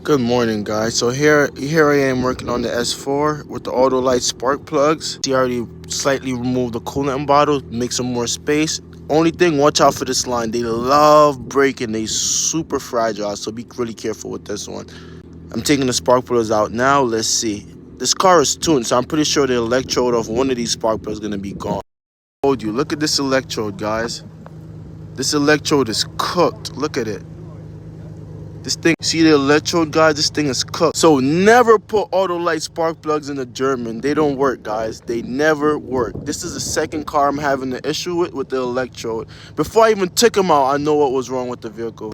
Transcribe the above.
Good morning, guys. So here I am working on the S4 with the Autolite spark plugs. See, I already slightly removed the coolant bottle, make some more space. Only thing, watch out for this line. They love breaking. They super fragile, so be really careful with this one. I'm taking the spark plugs out now. Let's see. This car is tuned, so I'm pretty sure the electrode of one of these spark plugs is gonna be gone. I told you, look at this electrode, guys. This electrode is cooked. Look at it. This thing, see the electrode, guys? This thing is cooked. So never put Autolite spark plugs in the German. They don't work, guys. They never work. This is the second car I'm having the issue with the electrode. Before I even took them out, I know what was wrong with the vehicle.